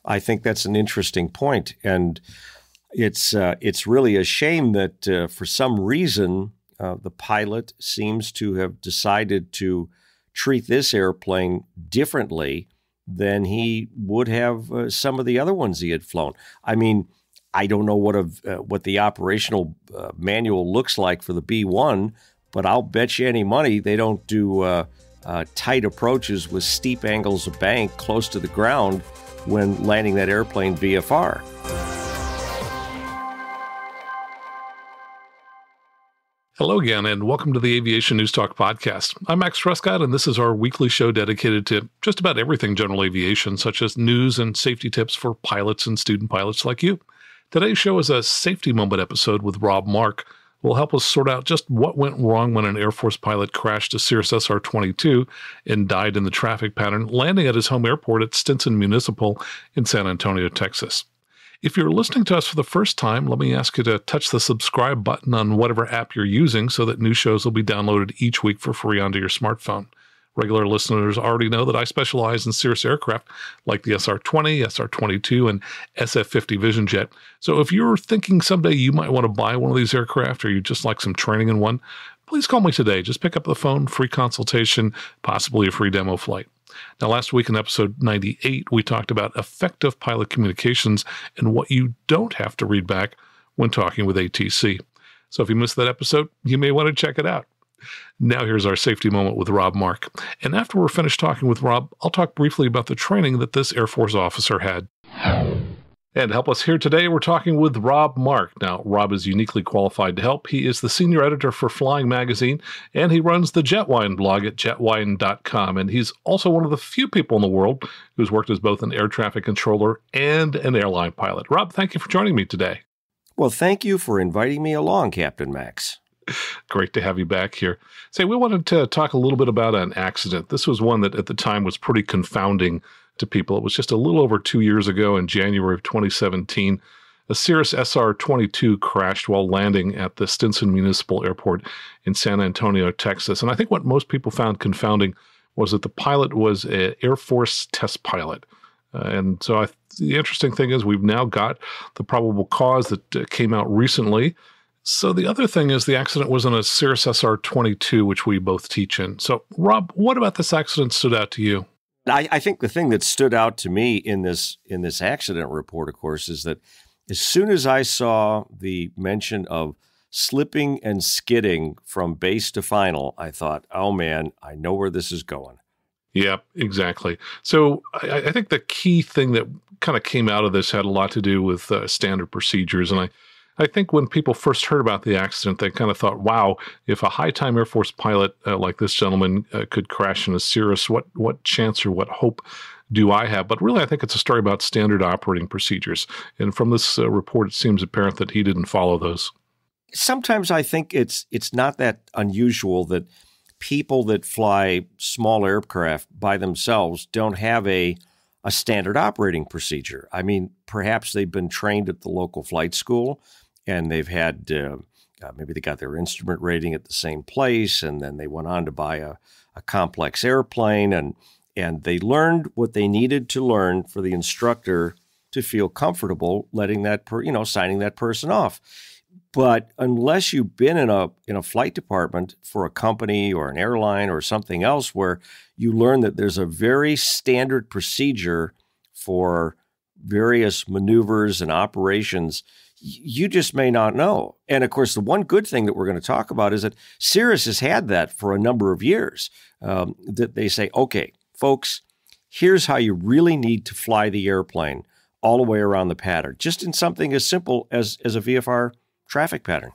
I think that's an interesting point, and it's really a shame that for some reason the pilot seems to have decided to treat this airplane differently than he would have some of the other ones he had flown. I mean, I don't know what the operational manual looks like for the B-1, but I'll bet you any money they don't do tight approaches with steep angles of bank close to the ground when landing that airplane VFR. Hello again, and welcome to the Aviation News Talk podcast. I'm Max Trescott, and this is our weekly show dedicated to just about everything general aviation, such as news and safety tips for pilots and student pilots like you. Today's show is a safety moment episode with Rob Mark, who will help us sort out just what went wrong when an Air Force pilot crashed a Cirrus SR22 and died in the traffic pattern, landing at his home airport at Stinson Municipal in San Antonio, Texas. If you're listening to us for the first time, let me ask you to touch the subscribe button on whatever app you're using so that new shows will be downloaded each week for free onto your smartphone. Regular listeners already know that I specialize in Cirrus aircraft like the SR20, SR22, and SF-50 Vision Jet. So if you're thinking someday you might want to buy one of these aircraft or you just like some training in one, please call me today. Just pick up the phone, free consultation, possibly a free demo flight. Now, last week in episode 98, we talked about effective pilot communications and what you don't have to read back when talking with ATC. So if you missed that episode, you may want to check it out. Now here's our safety moment with Rob Mark. And after we're finished talking with Rob, I'll talk briefly about the training that this Air Force officer had. And to help us here today, we're talking with Rob Mark. Now, Rob is uniquely qualified to help. He is the senior editor for Flying Magazine, and he runs the JetWhine blog at JetWhine.com. And he's also one of the few people in the world who's worked as both an air traffic controller and an airline pilot. Rob, thank you for joining me today. Well, thank you for inviting me along, Captain Max. Great to have you back here. Say, we wanted to talk a little bit about an accident. This was one that at the time was pretty confounding to people. It was just a little over 2 years ago in January of 2017. A Cirrus SR22 crashed while landing at the Stinson Municipal Airport in San Antonio, Texas. And I think what most people found confounding was that the pilot was an Air Force test pilot. And so the interesting thing is we've now got the probable cause that came out recently. So the other thing is the accident was in a Cirrus SR22, which we both teach in. So, Rob, what about this accident stood out to you? I think the thing that stood out to me in this accident report, of course, is that as soon as I saw the mention of slipping and skidding from base to final, I thought, oh, man, I know where this is going. Yeah, exactly. So I think the key thing that kind of came out of this had a lot to do with standard procedures. And I think when people first heard about the accident, they kind of thought, wow, if a high-time Air Force pilot like this gentleman could crash in a Cirrus, what chance or what hope do I have? But really, I think it's a story about standard operating procedures. And from this report, it seems apparent that he didn't follow those. Sometimes I think it's not that unusual that people that fly small aircraft by themselves don't have a standard operating procedure. I mean, perhaps they've been trained at the local flight school, and they've had, maybe they got their instrument rating at the same place, and then they went on to buy a complex airplane, and they learned what they needed to learn for the instructor to feel comfortable letting that signing that person off. But unless you've been in a flight department for a company or an airline or something else where you learn that there's a very standard procedure for various maneuvers and operations, you just may not know. And of course, the one good thing that we're going to talk about is that Cirrus has had that for a number of years, that they say, okay, folks, here's how you really need to fly the airplane all the way around the pattern, just in something as simple as a VFR traffic pattern.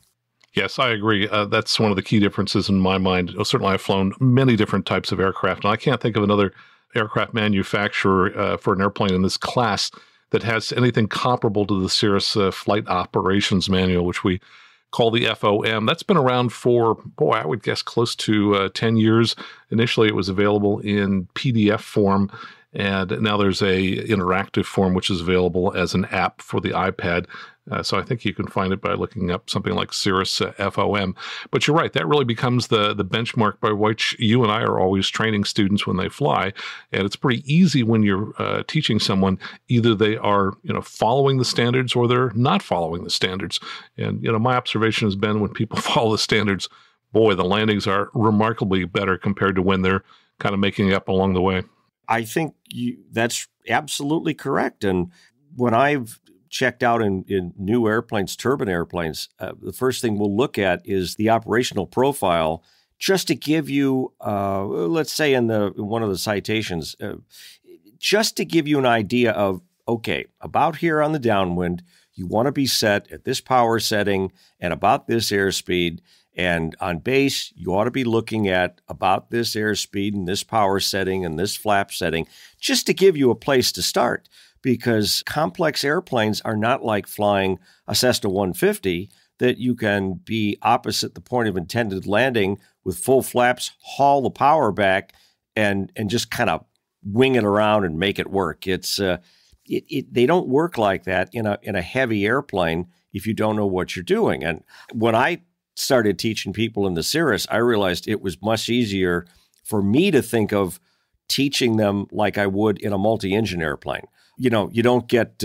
Yes, I agree. That's one of the key differences in my mind. Certainly, I've flown many different types of aircraft, and I can't think of another aircraft manufacturer for an airplane in this class that has anything comparable to the Cirrus Flight Operations Manual, which we call the FOM. That's been around for, I would guess close to 10 years. Initially, it was available in PDF form, And now there's a interactive form, which is available as an app for the iPad. So I think you can find it by looking up something like Cirrus FOM. But you're right, that really becomes the benchmark by which you and I are always training students when they fly. And it's pretty easy when you're teaching someone, either they are following the standards or they're not following the standards. And my observation has been when people follow the standards, boy, the landings are remarkably better compared to when they're kind of making it up along the way. I think that's absolutely correct. And when I've checked out in new airplanes, turbine airplanes, the first thing we'll look at is the operational profile, just to give you, let's say in one of the citations, just to give you an idea of, okay, about here on the downwind, you want to be set at this power setting and about this airspeed. And on base, you ought to be looking at about this airspeed and this power setting and this flap setting, just to give you a place to start. Because complex airplanes are not like flying a Cessna 150 that you can be opposite the point of intended landing with full flaps, haul the power back, and just kind of wing it around and make it work. They don't work like that in a heavy airplane if you don't know what you're doing. And when I started teaching people in the Cirrus, I realized it was much easier for me to think of teaching them like I would in a multi-engine airplane. You don't get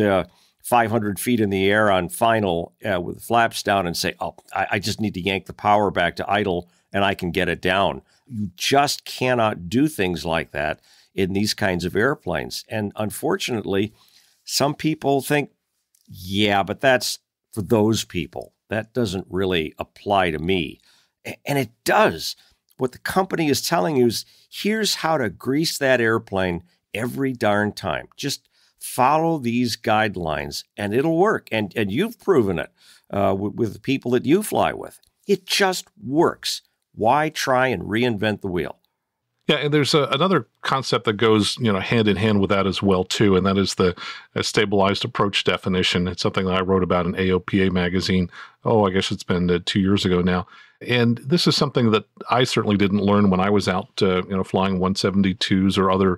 500 feet in the air on final with the flaps down and say, oh, I just need to yank the power back to idle and I can get it down. You just cannot do things like that in these kinds of airplanes. And unfortunately, some people think, yeah, but that's for those people. That doesn't really apply to me. And it does. What the company is telling you is, here's how to grease that airplane every darn time. Just follow these guidelines and it'll work. And you've proven it with the people that you fly with. It just works. Why try and reinvent the wheel? Yeah, and there's another concept that goes, hand in hand with that as well, too, and that is the stabilized approach definition. It's something that I wrote about in AOPA magazine. I guess it's been 2 years ago now. And this is something that I certainly didn't learn when I was out, flying 172s or other,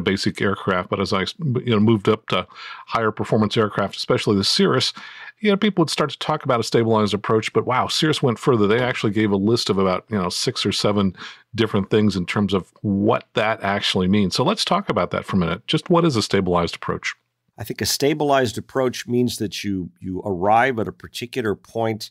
basic aircraft. But as I, moved up to higher performance aircraft, especially the Cirrus, people would start to talk about a stabilized approach. But wow, Cirrus went further. They actually gave a list of about, 6 or 7 different things in terms of what that actually means. So let's talk about that for a minute. Just what is a stabilized approach? I think a stabilized approach means that you arrive at a particular point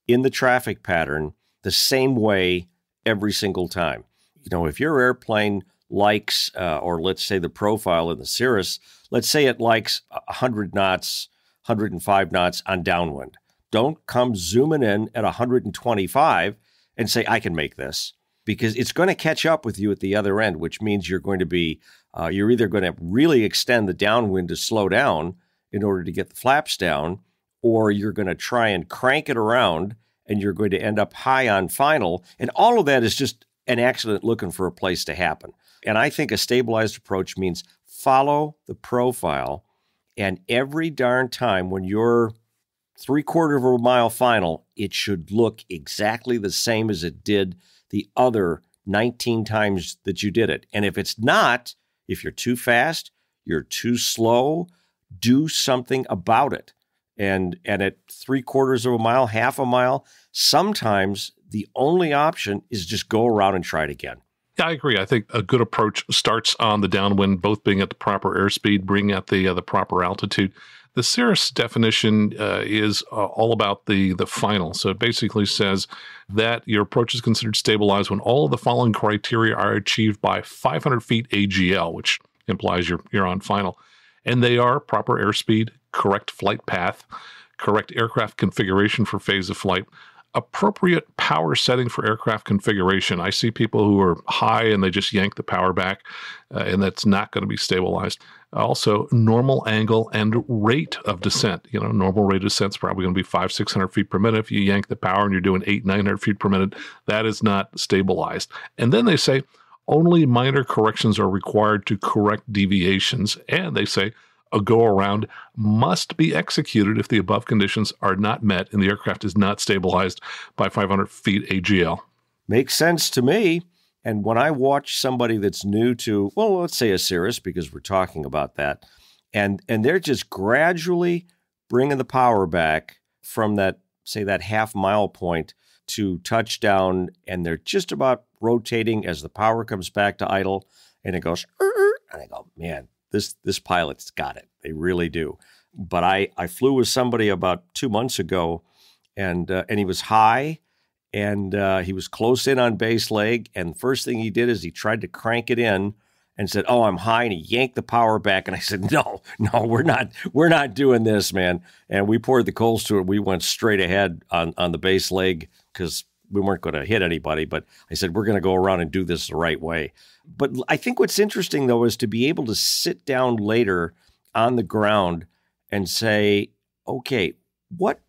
in the traffic pattern the same way every single time. If your airplane likes, or let's say the profile in the Cirrus, let's say it likes 100 knots, 105 knots on downwind. Don't come zooming in at 125 and say, I can make this, because it's going to catch up with you at the other end, which means you're going to be, you're either going to really extend the downwind to slow down in order to get the flaps down, or you're going to try and crank it around and you're going to end up high on final. And all of that is just an accident looking for a place to happen. And I think a stabilized approach means follow the profile, and every darn time when you're 3/4 of a mile final, it should look exactly the same as it did the other 19 times that you did it. And if it's not, if you're too fast, you're too slow, do something about it. And at 3/4 of a mile, half a mile, sometimes the only option is just go around and try it again. Yeah, I agree. I think a good approach starts on the downwind, both being at the proper airspeed, being at the proper altitude. The Cirrus definition is all about the final. So it basically says that your approach is considered stabilized when all of the following criteria are achieved by 500 feet AGL, which implies you're on final. And they are proper airspeed, correct flight path, correct aircraft configuration for phase of flight, appropriate power setting for aircraft configuration. I see people who are high and they just yank the power back, and that's not going to be stabilized. Also, normal angle and rate of descent. Normal rate of descent is probably going to be 500-600 feet per minute. If you yank the power and you're doing 800-900 feet per minute, that is not stabilized. And then they say only minor corrections are required to correct deviations. And they say a go-around must be executed if the above conditions are not met and the aircraft is not stabilized by 500 feet AGL. Makes sense to me. And when I watch somebody that's new to, well, let's say a Cirrus, because we're talking about that, and they're just gradually bringing the power back from that, say, that half-mile point to touchdown, and they're just about rotating as the power comes back to idle, and it goes, and I go, man, this pilot's got it. They really do. But I flew with somebody about 2 months ago, and he was high, and he was close in on base leg, and the first thing he did is he tried to crank it in and said, "Oh, I'm high," and he yanked the power back, and I said, no, we're not doing this, man. And we poured the coals to it. We went straight ahead on the base leg because we weren't going to hit anybody, but I said, we're going to go around and do this the right way. But I think what's interesting, though, is to be able to sit down later on the ground and say, okay, what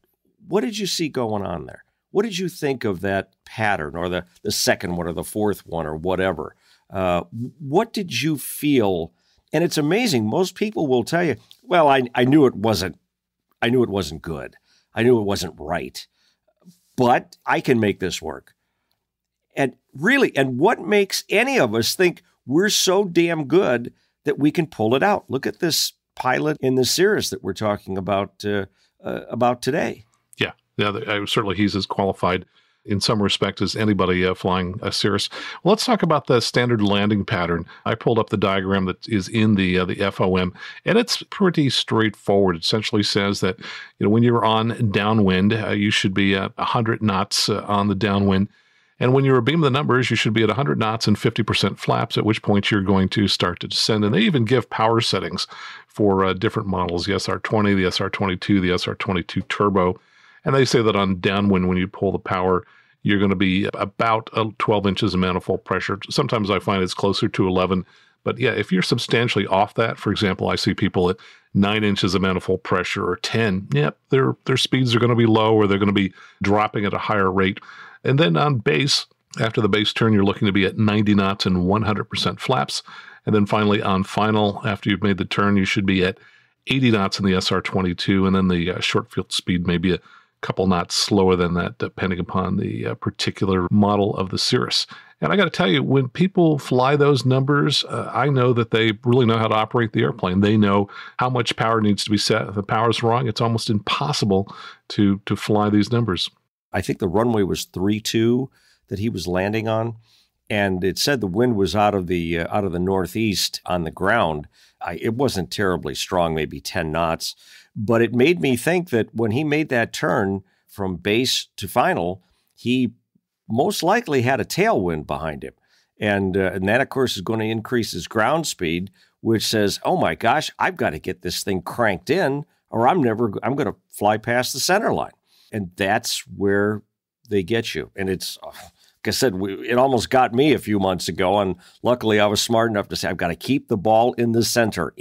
did you see going on there? What did you think of that pattern, or the second one, or the fourth one, or whatever? What did you feel? And it's amazing. Most people will tell you, well, I knew it wasn't good. I knew it wasn't right, but I can make this work. And really, and what makes any of us think we're so damn good that we can pull it out? Look at this pilot in the Cirrus that we're talking about today. Yeah, certainly he's as qualified in some respect as anybody flying a Cirrus. Well, let's talk about the standard landing pattern. I pulled up the diagram that is in the FOM, and it's pretty straightforward. It essentially says that when you're on downwind, you should be at 100 knots on the downwind. And when you're abeam the numbers, you should be at 100 knots and 50% flaps, at which point you're going to start to descend. And they even give power settings for different models, the SR20, the SR22, the SR22 Turbo. And they say that on downwind, when you pull the power, you're going to be about 12 inches of manifold pressure. Sometimes I find it's closer to 11. But yeah, if you're substantially off that, for example, I see people at 9 inches of manifold pressure or 10, their speeds are going to be low, or they're going to be dropping at a higher rate. And then on base, after the base turn, you're looking to be at 90 knots and 100% flaps. And then finally on final, after you've made the turn, you should be at 80 knots in the SR22. And then the short field speed may be a couple knots slower than that, depending upon the particular model of the Cirrus. And I got to tell you, when people fly those numbers, I know that they really know how to operate the airplane. They know how much power needs to be set. If the power's wrong, it's almost impossible to fly these numbers. I think the runway was 3-2 that he was landing on, and it said the wind was out of the northeast on the ground. It wasn't terribly strong, maybe 10 knots. But it made me think that when he made that turn from base to final, he most likely had a tailwind behind him. And that, of course, is going to increase his ground speed, which says, oh, my gosh, I've got to get this thing cranked in, or I'm going to fly past the center line. And that's where they get you. And it's, like I said, it almost got me a few months ago. And luckily, I was smart enough to say, I've got to keep the ball in the center.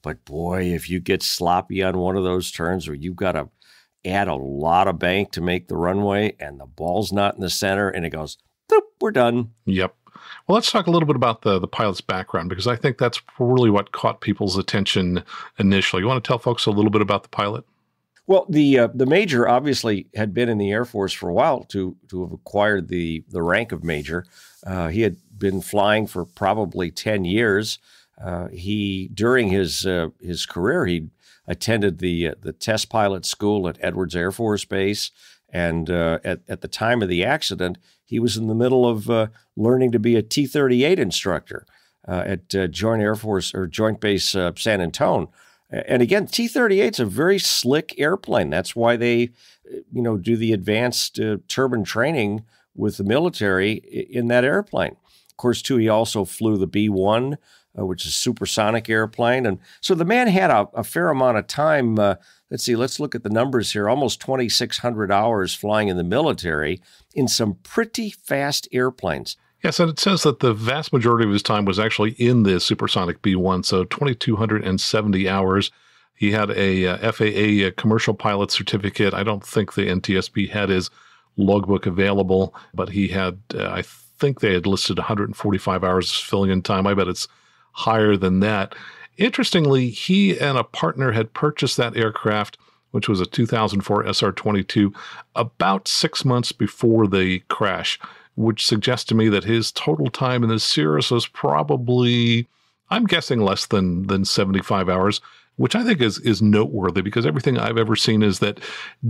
But boy, if you get sloppy on one of those turns where you've got to add a lot of bank to make the runway and the ball's not in the center and it goes, boop, we're done. Yep. Well, let's talk a little bit about the pilot's background, because I think that's really what caught people's attention initially. You want to tell folks a little bit about the pilot? Well, the major obviously had been in the Air Force for a while to have acquired the rank of major. He had been flying for probably 10 years. During his career, he attended the test pilot school at Edwards Air Force Base, and at the time of the accident, he was in the middle of learning to be a T-38 instructor at Joint Base San Antonio. And again, T-38 is a very slick airplane. That's why they, do the advanced turbine training with the military in that airplane. Of course, too, he also flew the B-1, which is a supersonic airplane. And so the man had a fair amount of time. Let's look at the numbers here. Almost 2,600 hours flying in the military in some pretty fast airplanes. Yes, and it says that the vast majority of his time was actually in the supersonic B-1, so 2,270 hours. He had a FAA commercial pilot certificate. I don't think the NTSB had his logbook available, but he had, I think they had listed 145 hours filling in time. I bet it's higher than that. Interestingly, he and a partner had purchased that aircraft, which was a 2004 SR22, about 6 months before the crash. which suggests to me that his total time in the Cirrus was probably, I'm guessing, less than 75 hours, which I think is noteworthy, because everything I've ever seen is that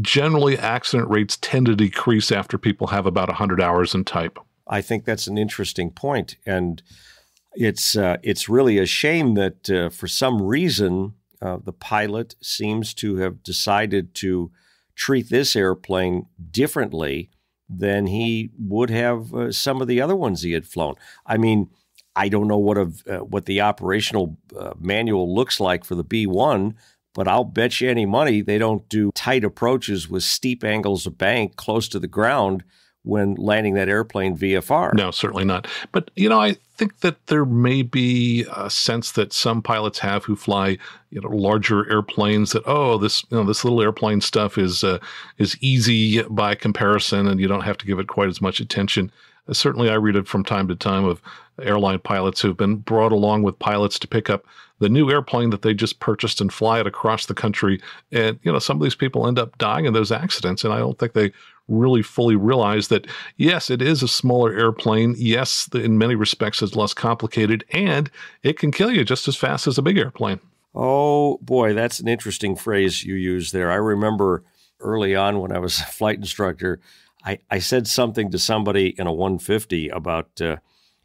generally accident rates tend to decrease after people have about 100 hours in type. I think that's an interesting point, and it's really a shame that for some reason the pilot seems to have decided to treat this airplane differently than he would have some of the other ones he had flown. I mean, I don't know what the operational manual looks like for the B-1, but I'll bet you any money they don't do tight approaches with steep angles of bank close to the ground when landing that airplane VFR. No, certainly not. But, I think that there may be a sense that some pilots have who fly, larger airplanes that, this little airplane stuff is easy by comparison, and you don't have to give it quite as much attention. Certainly, I read it from time to time of airline pilots who've been brought along with pilots to pick up the new airplane that they just purchased and fly it across the country. And, some of these people end up dying in those accidents. And I don't think they really fully realize that, yes, it is a smaller airplane. Yes, in many respects, it's less complicated, and it can kill you just as fast as a big airplane. Oh, boy, that's an interesting phrase you use there. I remember early on when I was a flight instructor, I said something to somebody in a 150 about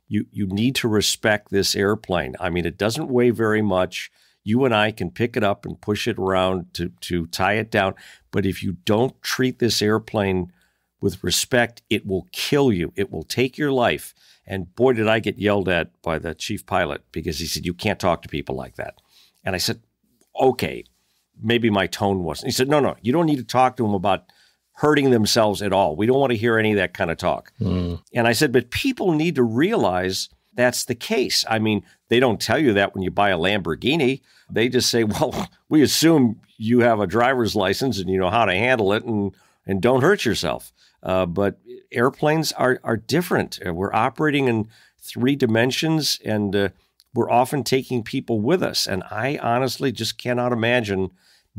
you need to respect this airplane. I mean, it doesn't weigh very much. You and I can pick it up and push it around to tie it down. But if you don't treat this airplane with respect, it will kill you. It will take your life. And boy, did I get yelled at by the chief pilot, because he said, you can't talk to people like that. And I said, okay, maybe my tone wasn't. He said, no, you don't need to talk to them about hurting themselves at all. We don't want to hear any of that kind of talk. And I said, but people need to realize that's the case. I mean, they don't tell you that when you buy a Lamborghini. They just say, well, we assume you have a driver's license and you know how to handle it and don't hurt yourself. But airplanes are different. We're operating in 3 dimensions, and we're often taking people with us. And I honestly just cannot imagine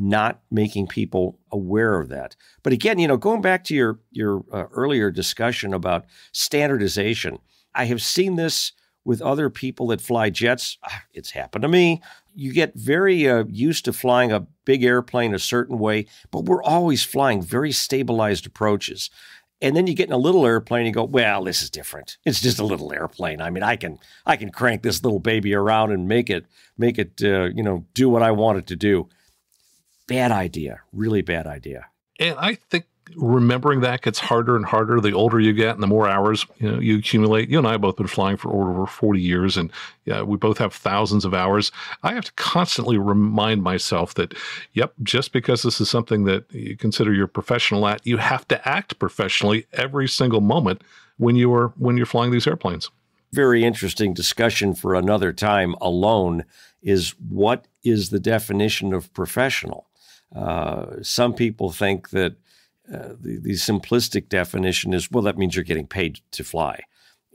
not making people aware of that. But again, going back to your earlier discussion about standardization, I have seen this with other people that fly jets. It's happened to me. You get very used to flying a big airplane a certain way, but we're always flying very stabilized approaches. And then you get in a little airplane and you go, well, this is different. It's just a little airplane. I mean, I can crank this little baby around and make it do what I want it to do. Bad idea, really bad idea. And I think remembering that gets harder and harder the older you get and the more hours you accumulate. You and I have both been flying for over 40 years, and we both have thousands of hours. I have to constantly remind myself that, just because this is something that you consider you're professional at, you have to act professionally every single moment when you're flying these airplanes. Very interesting discussion for another time alone is, what is the definition of professional? Some people think that the simplistic definition is, well, that means you're getting paid to fly.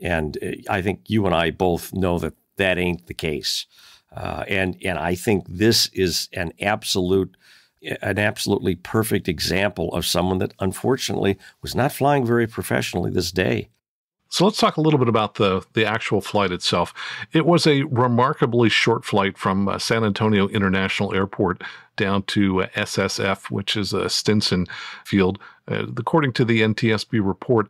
And I think you and I both know that ain't the case. And I think this is an absolutely perfect example of someone that unfortunately was not flying very professionally this day. So let's talk a little bit about the actual flight itself. It was a remarkably short flight from San Antonio International Airport down to SSF, which is a Stinson field. According to the NTSB report,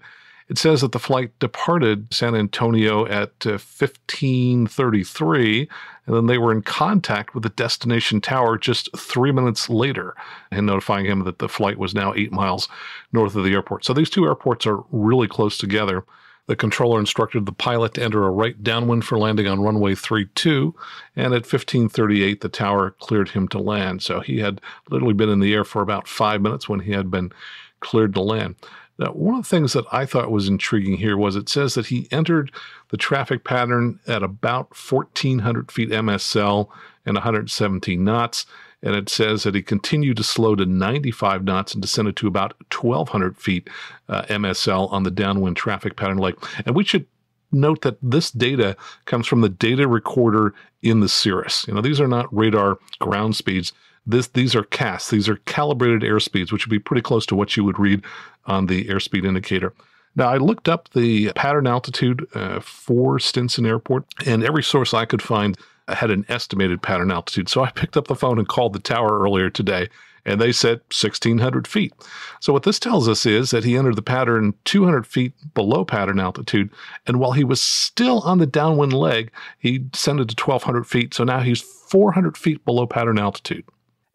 it says that the flight departed San Antonio at 15:33, and then they were in contact with the destination tower just 3 minutes later, and notifying him that the flight was now 8 miles north of the airport. So these two airports are really close together. The controller instructed the pilot to enter a right downwind for landing on runway 32, and at 15:38, the tower cleared him to land. So he had literally been in the air for about 5 minutes when he had been cleared to land. Now, one of the things that I thought was intriguing here was it says that he entered the traffic pattern at about 1,400 feet MSL and 117 knots. And it says that he continued to slow to 95 knots and descended to about 1,200 feet MSL on the downwind traffic pattern leg. And we should note that this data comes from the data recorder in the Cirrus. These are not radar ground speeds. These are CAS. These are calibrated airspeeds, which would be pretty close to what you would read on the airspeed indicator. Now, I looked up the pattern altitude for Stinson Airport, and every source I could find had an estimated pattern altitude. So I picked up the phone and called the tower earlier today, and they said 1,600 feet. So what this tells us is that he entered the pattern 200 feet below pattern altitude, and while he was still on the downwind leg, he descended to 1,200 feet. So now he's 400 feet below pattern altitude.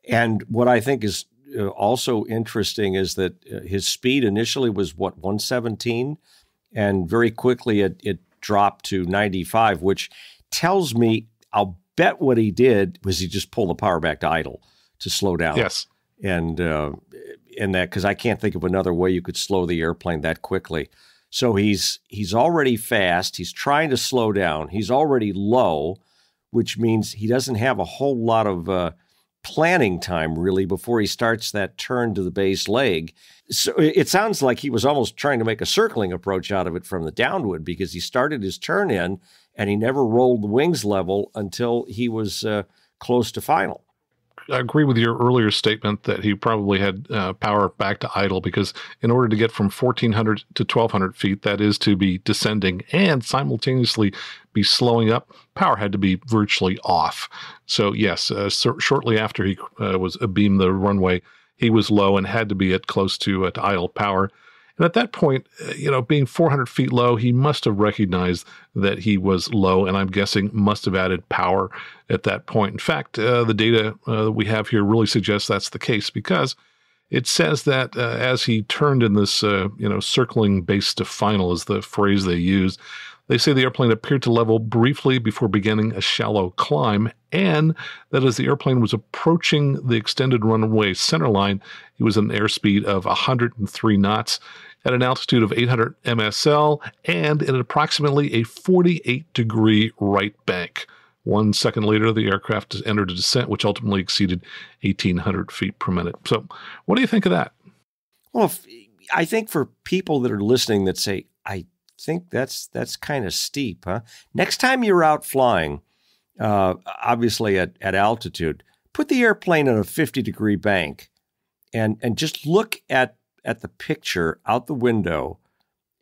And what I think is also interesting is that his speed initially was, 117? And very quickly it dropped to 95, which tells me, I'll bet what he did was he just pulled the power back to idle to slow down. Yes. And that, because I can't think of another way you could slow the airplane that quickly. So he's already fast. He's trying to slow down. He's already low, which means he doesn't have a whole lot of planning time really before he starts that turn to the base leg. So it sounds like he was almost trying to make a circling approach out of it from the downwind, because he started his turn in and he never rolled the wings level until he was close to final. I agree with your earlier statement that he probably had power back to idle, because in order to get from 1,400 to 1,200 feet, that is to be descending and simultaneously be slowing up, power had to be virtually off. So yes, shortly after he was abeam the runway, he was low and had to be at close to idle power. And at that point, being 400 feet low, he must have recognized that he was low, and I'm guessing must have added power at that point. In fact, the data we have here really suggests that's the case, because it says that as he turned in this, circling base to final is the phrase they use, they say the airplane appeared to level briefly before beginning a shallow climb, and that as the airplane was approaching the extended runway centerline, he was at an airspeed of 103 knots at an altitude of 800 MSL and in approximately a 48-degree right bank. 1 second later, the aircraft entered a descent, which ultimately exceeded 1,800 feet per minute. So what do you think of that? Well, I think for people that are listening that say, I think that's kind of steep, huh? Next time you're out flying, obviously at altitude, put the airplane on a 50-degree bank and just look at the picture out the window,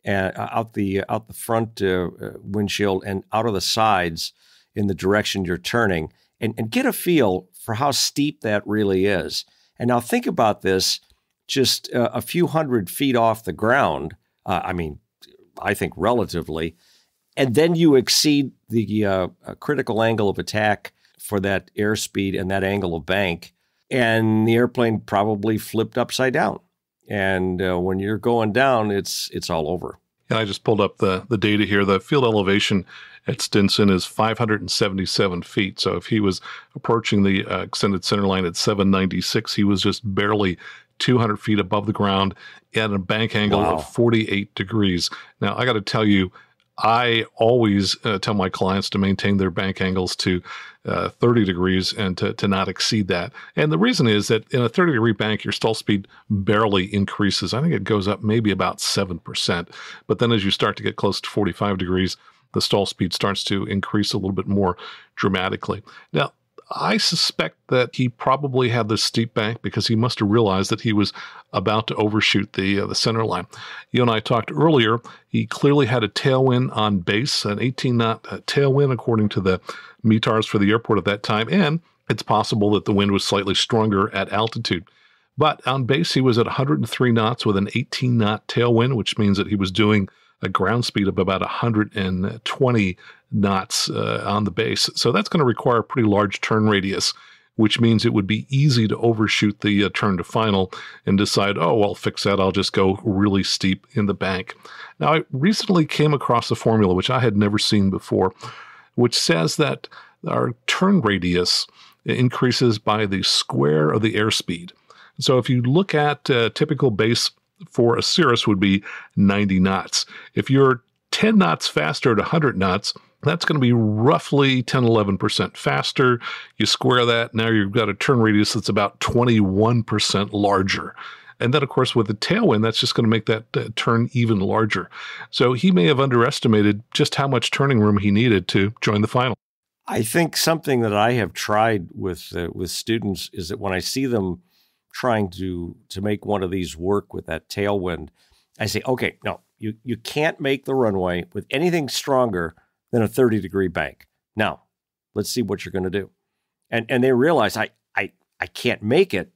and out the front windshield and out of the sides in the direction you're turning, and get a feel for how steep that really is. And now think about this, just a few hundred feet off the ground. I think relatively, and then you exceed the critical angle of attack for that airspeed and that angle of bank, and the airplane probably flipped upside down. And when you're going down, it's all over. And I just pulled up the data here. The field elevation at Stinson is 577 feet. So if he was approaching the extended centerline at 796, he was just barely 200 feet above the ground at a bank angle of 48 degrees. Now, I got to tell you, I always tell my clients to maintain their bank angles to 30 degrees and to not exceed that. And the reason is that in a 30-degree bank, your stall speed barely increases. I think it goes up maybe about 7%. But then as you start to get close to 45 degrees, the stall speed starts to increase a little bit more dramatically. Now, I suspect that he probably had this steep bank because he must have realized that he was about to overshoot the center line. You and I talked earlier, he clearly had a tailwind on base, an 18-knot tailwind according to the METARs for the airport at that time, and it's possible that the wind was slightly stronger at altitude. But on base, he was at 103 knots with an 18-knot tailwind, which means that he was doing a ground speed of about 120 knots on the base. So that's going to require a pretty large turn radius, which means it would be easy to overshoot the turn to final and decide, oh, well, fix that. I'll just go really steep in the bank. Now, I recently came across a formula, which I had never seen before, which says that our turn radius increases by the square of the airspeed. So if you look at typical base for a Cirrus would be 90 knots. If you're 10 knots faster at 100 knots, that's going to be roughly 10, 11% faster. You square that, now you've got a turn radius that's about 21% larger. And then, of course, with the tailwind, that's just going to make that turn even larger. So he may have underestimated just how much turning room he needed to join the final. I think something that I have tried with students is that when I see them trying to make one of these work with that tailwind, I say, okay, no, You can't make the runway with anything stronger than a 30-degree bank. Now, let's see what you're going to do. And they realize I can't make it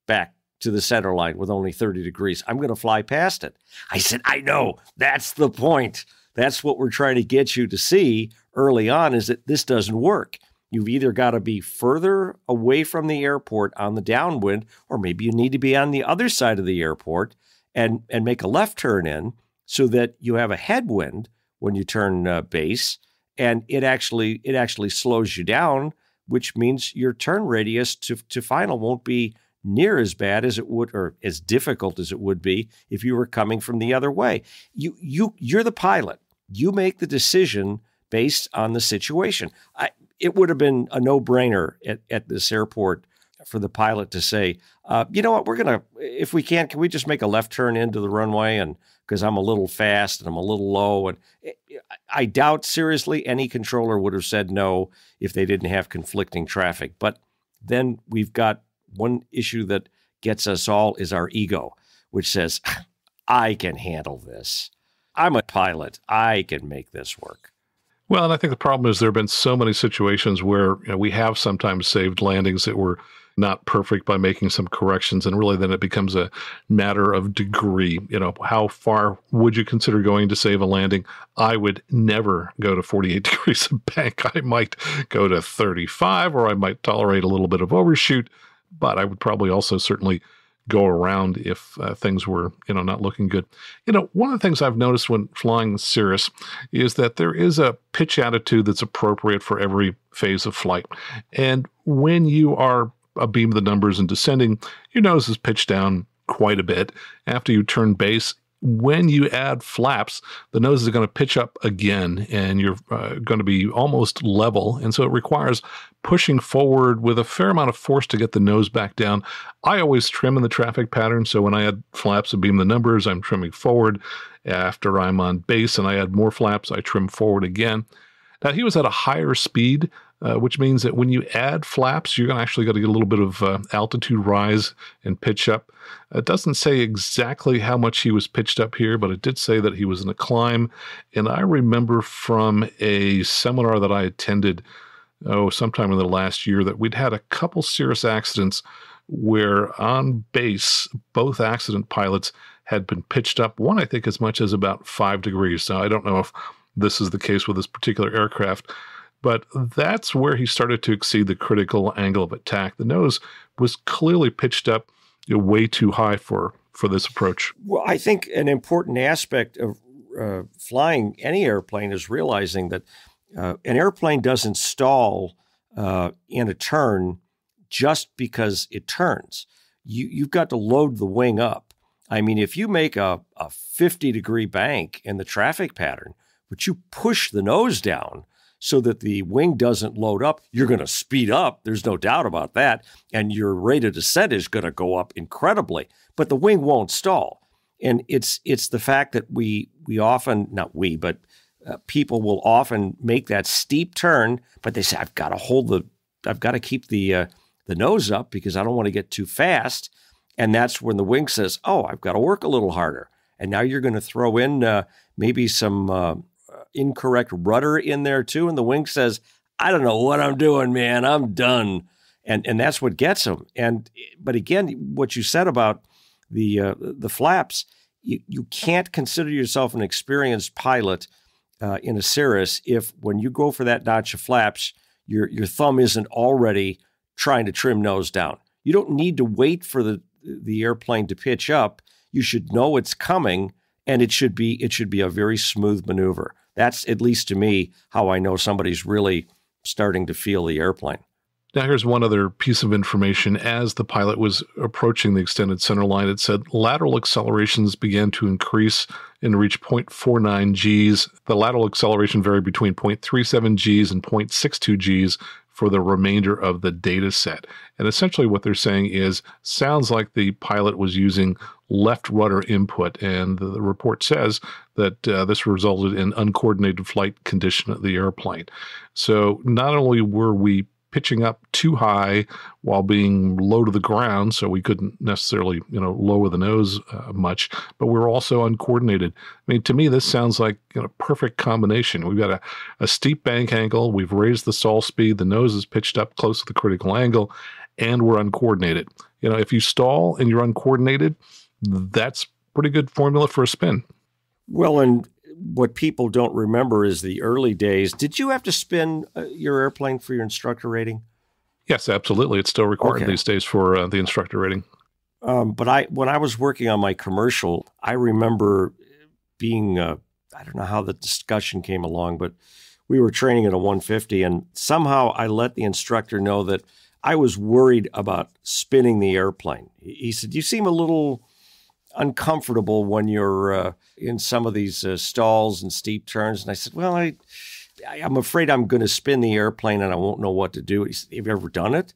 back to the center line with only 30 degrees. I'm going to fly past it. I said, I know. That's the point. That's what we're trying to get you to see early on, is that this doesn't work. You've either got to be further away from the airport on the downwind, or maybe you need to be on the other side of the airport and make a left turn in so that you have a headwind when you turn base, and it actually slows you down, which means your turn radius to final won't be near as bad as it would, or as difficult as it would be if you were coming from the other way. You're the pilot. You make the decision based on the situation. It would have been a no-brainer at this airport for the pilot to say, you know what, if we can we just make a left turn into the runway, and because I'm a little fast and I'm a little low. And I doubt seriously any controller would have said no if they didn't have conflicting traffic. But then we've got one issue that gets us all is our ego, which says, I can handle this. I'm a pilot. I can make this work. Well, and I think the problem is there have been so many situations where we have sometimes saved landings that were not perfect by making some corrections, and really then it becomes a matter of degree. How far would you consider going to save a landing? I would never go to 48 degrees of bank. I might go to 35, or I might tolerate a little bit of overshoot, but I would probably also certainly go around if things were, not looking good. One of the things I've noticed when flying Cirrus is that there is a pitch attitude that's appropriate for every phase of flight. And when you are abeam the numbers and descending, your nose is pitched down quite a bit. After you turn base, when you add flaps, the nose is going to pitch up again, and you're going to be almost level. And so it requires pushing forward with a fair amount of force to get the nose back down. I always trim in the traffic pattern. So when I add flaps abeam the numbers, I'm trimming forward. After I'm on base and I add more flaps, I trim forward again. Now, he was at a higher speed, which means that when you add flaps, you're actually going to get a little bit of altitude rise and pitch up. It doesn't say exactly how much he was pitched up here, but it did say that he was in a climb. And I remember from a seminar that I attended, sometime in the last year, that we'd had a couple Cirrus accidents where on base, both accident pilots had been pitched up, one I think as much as about 5 degrees. Now, I don't know if this is the case with this particular aircraft, but that's where he started to exceed the critical angle of attack. The nose was clearly pitched up way too high for this approach. Well, I think an important aspect of flying any airplane is realizing that an airplane doesn't stall in a turn just because it turns. You've got to load the wing up. I mean, if you make a 50-degree bank in the traffic pattern, but you push the nose down so that the wing doesn't load up, you're going to speed up. There's no doubt about that. And your rate of descent is going to go up incredibly, but the wing won't stall. And it's the fact that we often, not we, but people will often make that steep turn, but they say, I've got to keep the nose up because I don't want to get too fast. And that's when the wing says, oh, I've got to work a little harder. And now you're going to throw in maybe some incorrect rudder in there too. And the wing says, I don't know what I'm doing, man. I'm done. And that's what gets them. But again, what you said about the flaps, you can't consider yourself an experienced pilot in a Cirrus if when you go for that notch of flaps, your thumb isn't already trying to trim nose down. You don't need to wait for the airplane to pitch up. You should know it's coming, and it should be a very smooth maneuver. That's, at least to me, how I know somebody's really starting to feel the airplane. Now, here's one other piece of information. As the pilot was approaching the extended center line, it said lateral accelerations began to increase and reach 0.49 Gs. The lateral acceleration varied between 0.37 Gs and 0.62 Gs for the remainder of the data set. And essentially what they're saying is, sounds like the pilot was using left rudder input, and the report says that this resulted in uncoordinated flight condition of the airplane. So not only were we pitching up too high while being low to the ground, so we couldn't necessarily, lower the nose much, but we were also uncoordinated. I mean, to me, this sounds like a perfect combination. We've got a steep bank angle, we've raised the stall speed, the nose is pitched up close to the critical angle, and we're uncoordinated. If you stall and you're uncoordinated, that's pretty good formula for a spin. Well, and what people don't remember is the early days. Did you have to spin your airplane for your instructor rating? Yes, absolutely. It's still required these days for the instructor rating. But when I was working on my commercial, I remember being, I don't know how the discussion came along, but we were training at a 150, and somehow I let the instructor know that I was worried about spinning the airplane. He said, "You seem a little uncomfortable when you're in some of these stalls and steep turns." And I said, "Well, I'm afraid I'm going to spin the airplane and I won't know what to do." He said, "Have you ever done it?"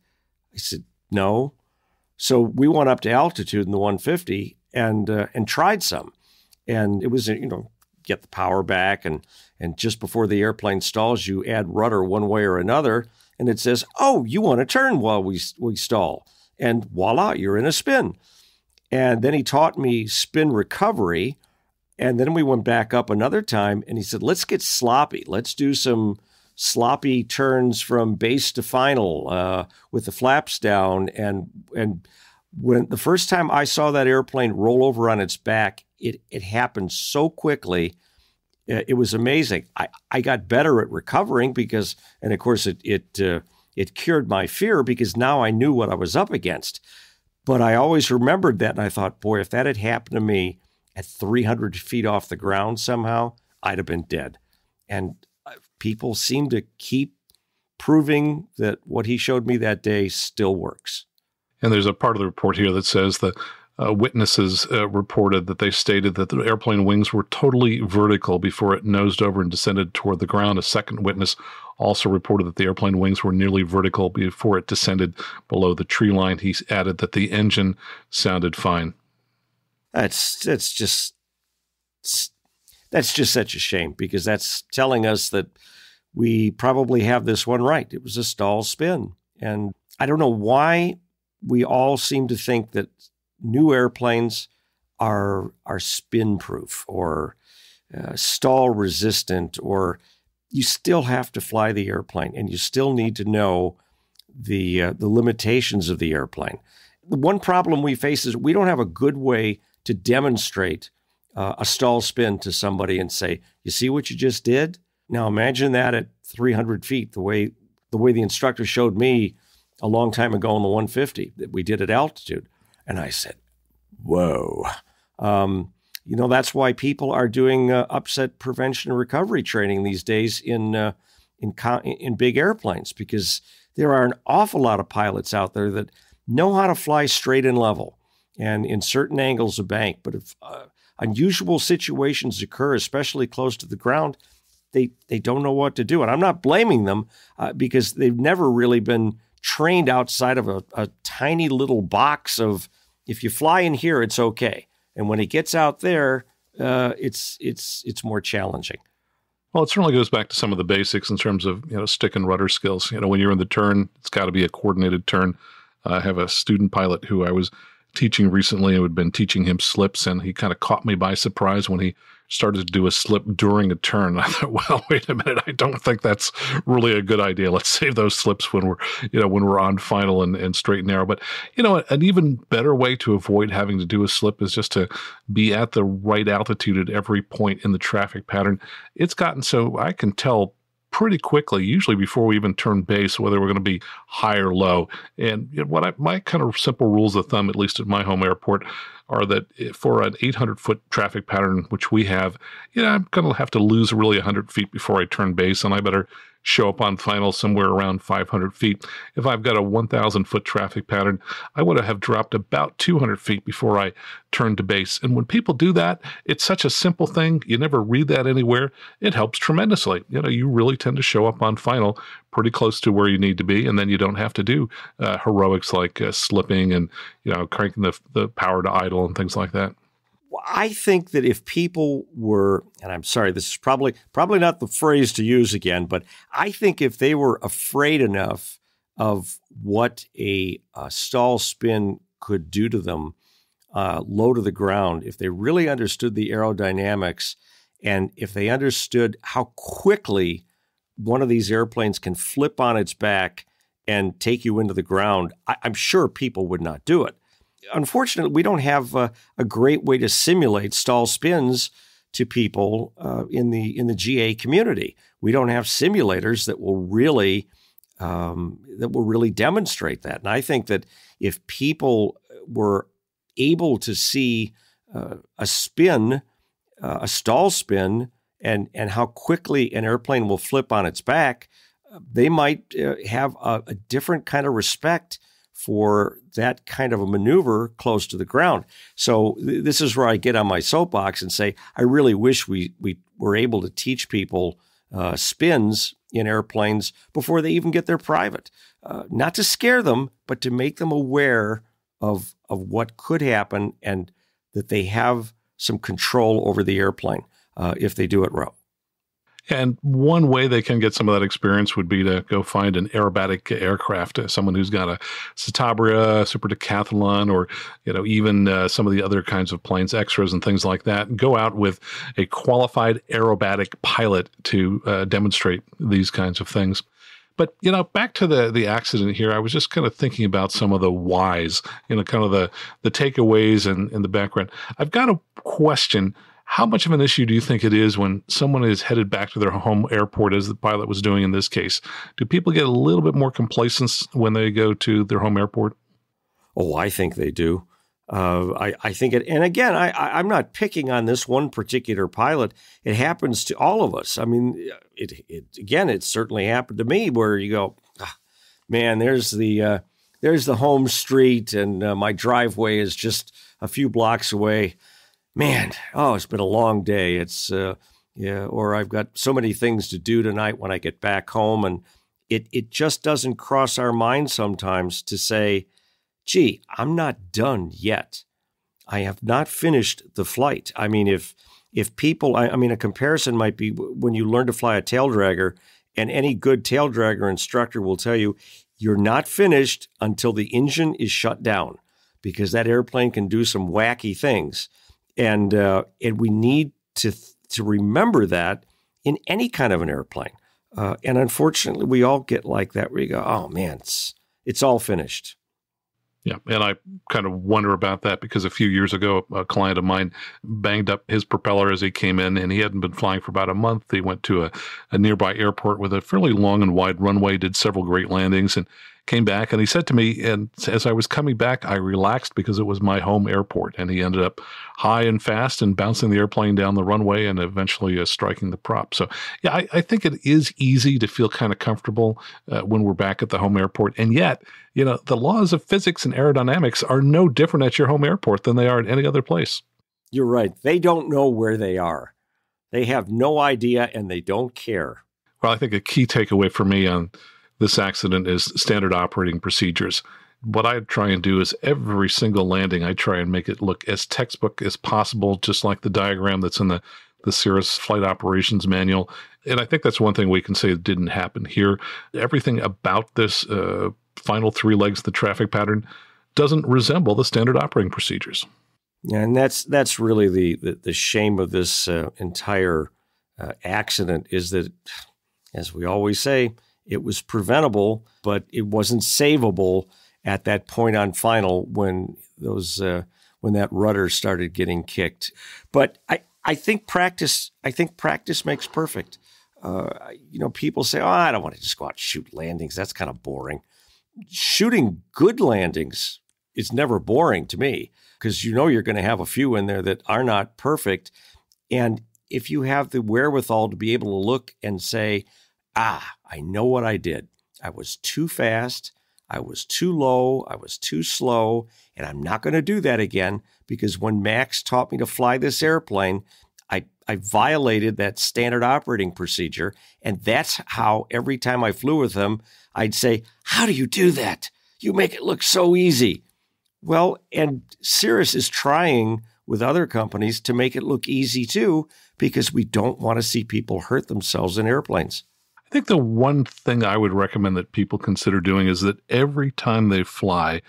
I said, "No." So we went up to altitude in the 150 and tried some. And it was, get the power back. And just before the airplane stalls, you add rudder one way or another. And it says, "Oh, you want to turn while we stall." And voila, you're in a spin. And then he taught me spin recovery. And then we went back up another time and he said, "Let's get sloppy. Let's do some sloppy turns from base to final with the flaps down." And when the first time I saw that airplane roll over on its back, it happened so quickly. It was amazing. I got better at recovering because, and of course it cured my fear because now I knew what I was up against. But I always remembered that, and I thought, boy, if that had happened to me at 300 feet off the ground somehow, I'd have been dead. And people seem to keep proving that what he showed me that day still works. And there's a part of the report here that says the witnesses reported that they stated that the airplane wings were totally vertical before it nosed over and descended toward the ground. A second witness also reported that the airplane wings were nearly vertical before it descended below the tree line. He added that the engine sounded fine. That's just such a shame because that's telling us that we probably have this one right. It was a stall spin. And I don't know why we all seem to think that new airplanes are spin-proof or stall resistant, or you still have to fly the airplane and you still need to know the limitations of the airplane. The one problem we face is we don't have a good way to demonstrate a stall spin to somebody and say, "You see what you just did?" Now imagine that at 300 feet, the way the instructor showed me a long time ago in the 150 that we did at altitude. And I said, whoa. That's why people are doing upset prevention and recovery training these days in big airplanes, because there are an awful lot of pilots out there that know how to fly straight and level and in certain angles of bank. But if unusual situations occur, especially close to the ground, they don't know what to do. And I'm not blaming them because they've never really been trained outside of a tiny little box of, if you fly in here, it's okay. And when it gets out there, it's more challenging. Well, it certainly goes back to some of the basics in terms of, stick and rudder skills. When you're in the turn, it's got to be a coordinated turn. I have a student pilot who I was teaching recently. I had been teaching him slips, and he kind of caught me by surprise when he started to do a slip during a turn. I thought, well, wait a minute, I don't think that's really a good idea. Let's save those slips when we're on final and straight and narrow. But, an even better way to avoid having to do a slip is just to be at the right altitude at every point in the traffic pattern. It's gotten so I can tell pretty quickly, usually before we even turn base, whether we're going to be high or low. And my kind of simple rules of thumb, at least at my home airport, are that for an 800-foot traffic pattern, which we have, I'm going to have to lose really 100 feet before I turn base, and I better show up on final somewhere around 500 feet. If I've got a 1,000-foot traffic pattern, I would have dropped about 200 feet before I turn to base. And when people do that, it's such a simple thing. You never read that anywhere. It helps tremendously. You really tend to show up on final pretty close to where you need to be, and then you don't have to do heroics like slipping and cranking the power to idle and things like that. I think that if people were, and I'm sorry, this is probably not the phrase to use again, but I think if they were afraid enough of what a stall spin could do to them low to the ground, if they really understood the aerodynamics and if they understood how quickly one of these airplanes can flip on its back and take you into the ground, I'm sure people would not do it. Unfortunately, we don't have a great way to simulate stall spins to people in the GA community. We don't have simulators that will really demonstrate that. And I think that if people were able to see a spin, a stall spin, and how quickly an airplane will flip on its back, they might have a different kind of respect for that kind of a maneuver close to the ground. So this is where I get on my soapbox and say, I really wish we were able to teach people spins in airplanes before they even get their private. Not to scare them, but to make them aware of what could happen and that they have some control over the airplane if they do it right. And one way they can get some of that experience would be to go find an aerobatic aircraft, someone who's got a Citabria, Super Decathlon, or even some of the other kinds of planes, extras and things like that, and go out with a qualified aerobatic pilot to demonstrate these kinds of things. But, back to the accident here, I was just kind of thinking about some of the whys, kind of the takeaways and the background. I've got a question. How much of an issue do you think it is when someone is headed back to their home airport, as the pilot was doing in this case? Do people get a little bit more complacent when they go to their home airport? Oh, I think they do. I think it, and again, I'm not picking on this one particular pilot. It happens to all of us. I mean, it certainly happened to me where you go, man, there's the home street, and my driveway is just a few blocks away. Man, it's been a long day. It's or I've got so many things to do tonight when I get back home, and it just doesn't cross our mind sometimes to say, gee, I'm not done yet. I have not finished the flight. I mean, if people, a comparison might be when you learn to fly a tail dragger, and any good tail dragger instructor will tell you, you're not finished until the engine is shut down, because that airplane can do some wacky things. And we need to remember that in any kind of an airplane. And unfortunately, we all get like that where you go, oh, man, it's all finished. Yeah, and I kind of wonder about that because a few years ago, a client of mine banged up his propeller as he came in, and he hadn't been flying for about a month. He went to a nearby airport with a fairly long and wide runway, did several great landings, and came back. And he said to me, and as I was coming back, I relaxed because it was my home airport. And he ended up high and fast and bouncing the airplane down the runway and eventually striking the prop. So, yeah, I think it is easy to feel kind of comfortable when we're back at the home airport. And yet, the laws of physics and aerodynamics are no different at your home airport than they are at any other place. You're right. They don't know where they are. They have no idea, and they don't care. Well, I think a key takeaway for me on this accident is standard operating procedures. What I try and do is every single landing, I try and make it look as textbook as possible, just like the diagram that's in the Cirrus Flight Operations Manual. And I think that's one thing we can say that didn't happen here. Everything about this final three legs of the traffic pattern doesn't resemble the standard operating procedures. Yeah, and that's really the shame of this entire accident is that, as we always say, it was preventable, but it wasn't savable at that point on final when that rudder started getting kicked. But I think practice makes perfect. People say, I don't want to just go out and shoot landings. That's kind of boring. Shooting good landings is never boring to me because you're going to have a few in there that are not perfect. And if you have the wherewithal to be able to look and say, I know what I did. I was too fast. I was too low. I was too slow. And I'm not going to do that again because when Max taught me to fly this airplane, I violated that standard operating procedure. And that's how every time I flew with him, I'd say, how do you do that? You make it look so easy. Well, and Cirrus is trying with other companies to make it look easy too, because we don't want to see people hurt themselves in airplanes. I think the one thing I would recommend that people consider doing is that every time they fly,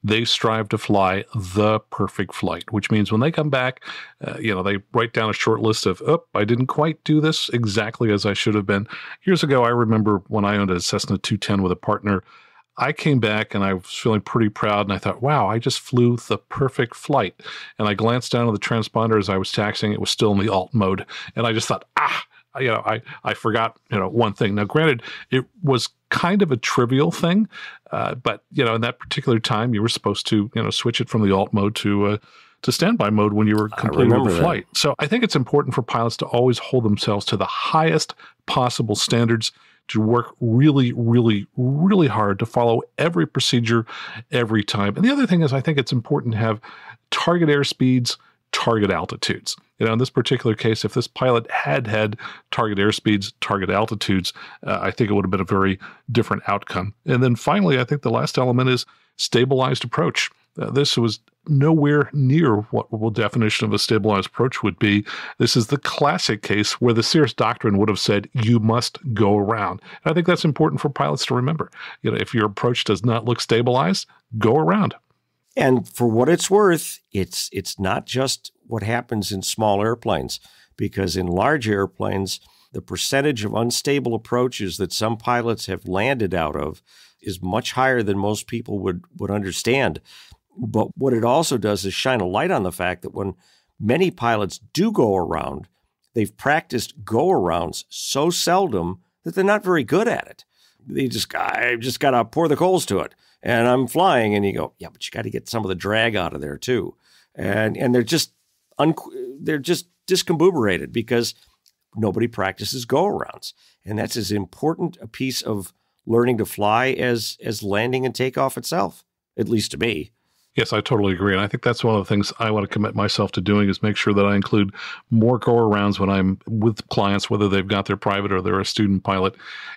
they strive to fly the perfect flight, which means when they come back, they write down a short list of, I didn't quite do this exactly as I should have been. Years ago, I remember when I owned a Cessna 210 with a partner, I came back and I was feeling pretty proud, and I thought, wow, I just flew the perfect flight. And I glanced down at the transponder as I was taxiing. It was still in the alt mode. And I just thought, I forgot, one thing. Now, granted, it was kind of a trivial thing, but, in that particular time, you were supposed to, switch it from the alt mode to standby mode when you were completing the flight. So I think it's important for pilots to always hold themselves to the highest possible standards, to work really, really, really hard to follow every procedure every time. And the other thing is, I think it's important to have target airspeeds, target altitudes. In this particular case, if this pilot had target airspeeds, target altitudes, I think it would have been a very different outcome. And then finally, I think the last element is stabilized approach. This was nowhere near what the definition of a stabilized approach would be. This is the classic case where the Cirrus doctrine would have said, you must go around. And I think that's important for pilots to remember. If your approach does not look stabilized, go around. And for what it's worth, it's not just what happens in small airplanes, because in large airplanes, the percentage of unstable approaches that some pilots have landed out of is much higher than most people would understand. But what it also does is shine a light on the fact that when many pilots do go around, they've practiced go-arounds so seldom that they're not very good at it. I just got to pour the coals to it, and I'm flying. And you go, yeah, but you got to get some of the drag out of there too. And they're just discombobulated because nobody practices go-arounds. And that's as important a piece of learning to fly as landing and takeoff itself, at least to me. Yes, I totally agree. And I think that's one of the things I want to commit myself to doing is make sure that I include more go-arounds when I'm with clients, whether they've got their private or they're a student pilot.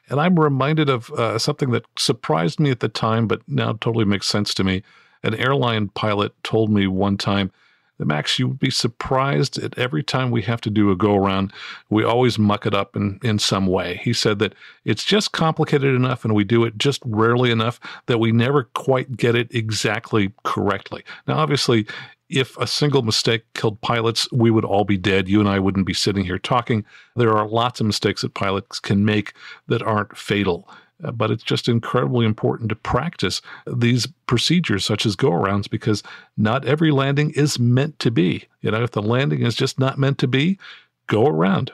And I'm reminded of something that surprised me at the time, but now totally makes sense to me. An airline pilot told me one time, Max, you would be surprised at every time we have to do a go-around, we always muck it up in some way. He said that it's just complicated enough and we do it just rarely enough that we never quite get it exactly correctly. Now, obviously, if a single mistake killed pilots, we would all be dead. You and I wouldn't be sitting here talking. There are lots of mistakes that pilots can make that aren't fatal. But it's just incredibly important to practice these procedures such as go-arounds because not every landing is meant to be. If the landing is just not meant to be, go around.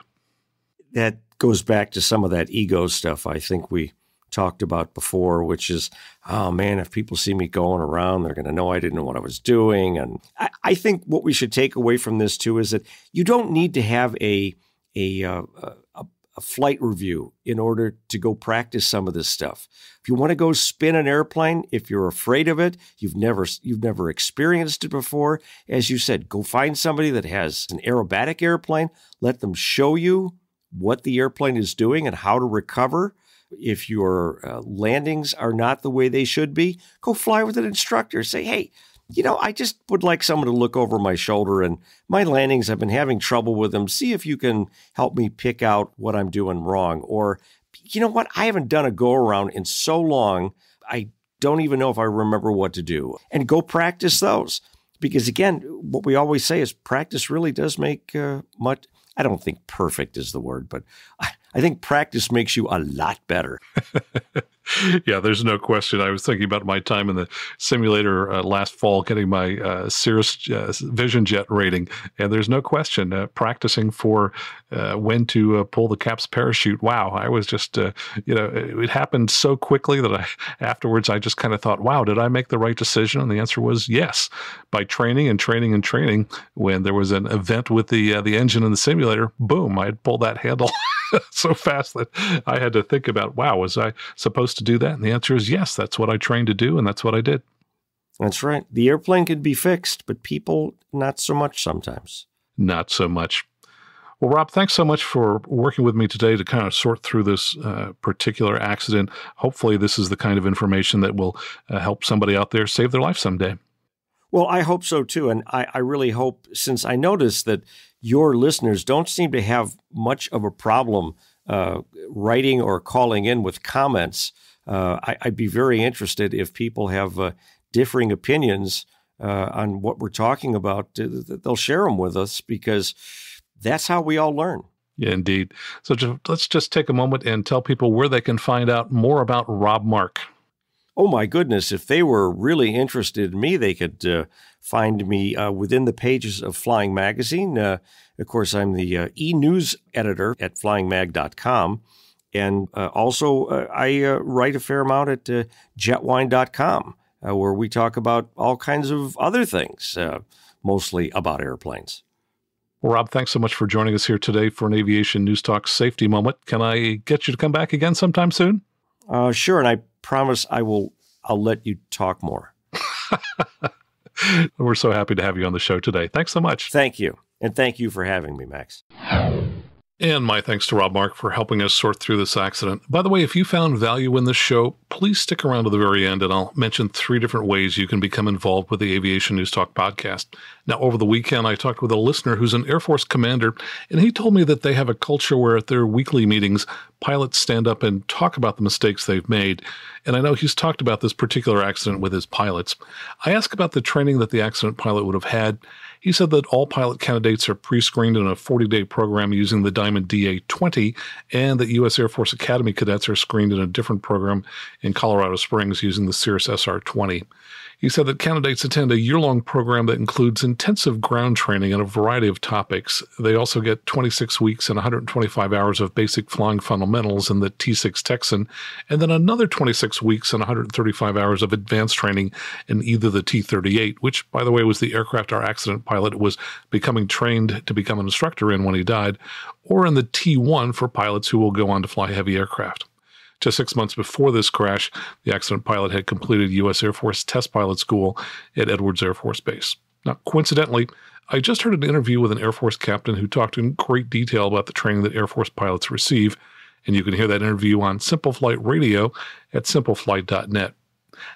That goes back to some of that ego stuff I think we talked about before, which is, oh man, if people see me going around, they're going to know I didn't know what I was doing. And I think what we should take away from this too is that you don't need to have a flight review in order to go practice some of this stuff. If you want to go spin an airplane, if you're afraid of it, you've never experienced it before, as you said, go find somebody that has an aerobatic airplane, let them show you what the airplane is doing and how to recover. If your landings are not the way they should be, go fly with an instructor. Say, hey, I just would like someone to look over my shoulder and my landings, I've been having trouble with them. See if you can help me pick out what I'm doing wrong. Or, you know what? I haven't done a go around in so long. I don't even know if I remember what to do. And go practice those. Because again, what we always say is practice really does make much. I don't think perfect is the word, but I think practice makes you a lot better. Yeah, there's no question. I was thinking about my time in the simulator last fall, getting my Cirrus Vision Jet rating, and there's no question practicing for when to pull the cap's parachute. Wow, I was just, it happened so quickly that afterwards I just kind of thought, wow, did I make the right decision? And the answer was yes. By training and training and training, when there was an event with the engine in the simulator, boom, I had pulled that handle so fast that I had to think about, wow, was I supposed to do that? And the answer is yes, that's what I trained to do, and that's what I did. That's right. The airplane can be fixed, but people, not so much sometimes. Not so much. Well, Rob, thanks so much for working with me today to kind of sort through this particular accident. Hopefully this is the kind of information that will help somebody out there save their life someday. Well, I hope so too. And I really hope, since I noticed that your listeners don't seem to have much of a problem writing or calling in with comments. I'd be very interested if people have differing opinions on what we're talking about. They'll share them with us because that's how we all learn. Yeah, indeed. So let's just take a moment and tell people where they can find out more about Rob Mark. Oh, my goodness. If they were really interested in me, they could find me within the pages of Flying Magazine. Of course, I'm the e-news editor at flyingmag.com. And also, I write a fair amount at JetWhine.com, where we talk about all kinds of other things, mostly about airplanes. Well, Rob, thanks so much for joining us here today for an Aviation News Talk safety moment. Can I get you to come back again sometime soon? Sure, and I promise I'll let you talk more. We're so happy to have you on the show today. Thanks so much. Thank you. And thank you for having me, Max. And my thanks to Rob Mark for helping us sort through this accident. By the way, if you found value in this show, please stick around to the very end, and I'll mention 3 different ways you can become involved with the Aviation News Talk podcast. Now, over the weekend, I talked with a listener who's an Air Force commander, and he told me that they have a culture where at their weekly meetings, pilots stand up and talk about the mistakes they've made. And I know he's talked about this particular accident with his pilots. I asked about the training that the accident pilot would have had. He said that all pilot candidates are pre-screened in a 40-day program using the Diamond DA-20, and that U.S. Air Force Academy cadets are screened in a different program in Colorado Springs using the Cirrus SR20. He said that candidates attend a year-long program that includes intensive ground training on a variety of topics. They also get 26 weeks and 125 hours of basic flying fundamentals in the T-6 Texan, and then another 26 weeks and 135 hours of advanced training in either the T-38, which, by the way, was the aircraft our accident pilot was becoming trained to become an instructor in when he died, or in the T-1 for pilots who will go on to fly heavy aircraft. Just 6 months before this crash, the accident pilot had completed U.S. Air Force Test Pilot School at Edwards Air Force Base. Now, coincidentally, I just heard an interview with an Air Force captain who talked in great detail about the training that Air Force pilots receive, and you can hear that interview on Simple Flight Radio at simpleflight.net.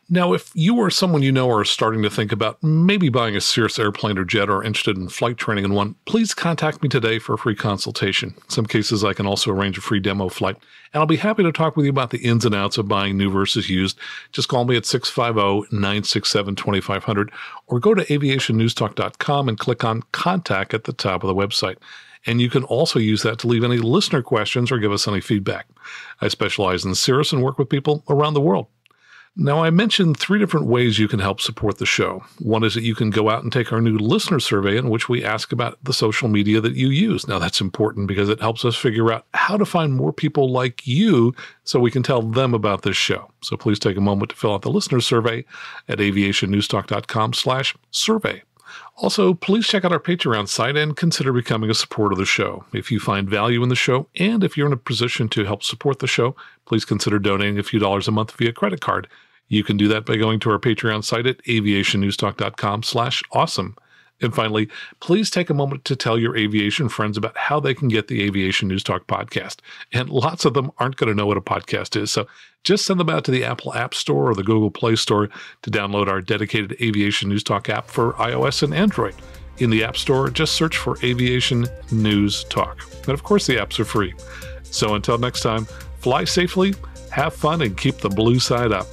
Now, if you or someone you know are starting to think about maybe buying a Cirrus airplane or jet or are interested in flight training in one, please contact me today for a free consultation. In some cases, I can also arrange a free demo flight, and I'll be happy to talk with you about the ins and outs of buying new versus used. Just call me at 650-967-2500 or go to aviationnewstalk.com and click on Contact at the top of the website. And you can also use that to leave any listener questions or give us any feedback. I specialize in Cirrus and work with people around the world. Now, I mentioned 3 different ways you can help support the show. One is that you can go out and take our new listener survey in which we ask about the social media that you use. Now, that's important because it helps us figure out how to find more people like you so we can tell them about this show. So please take a moment to fill out the listener survey at aviationnewstalk.com/survey. Also, please check out our Patreon site and consider becoming a supporter of the show. If you find value in the show and if you're in a position to help support the show, please consider donating a few dollars a month via credit card. You can do that by going to our Patreon site at aviationnewstalk.com/awesome. And finally, please take a moment to tell your aviation friends about how they can get the Aviation News Talk podcast. And lots of them aren't going to know what a podcast is, so just send them out to the Apple App Store or the Google Play Store to download our dedicated Aviation News Talk app for iOS and Android. In the App Store, just search for Aviation News Talk. And of course, the apps are free. So until next time, fly safely, have fun, and keep the blue side up.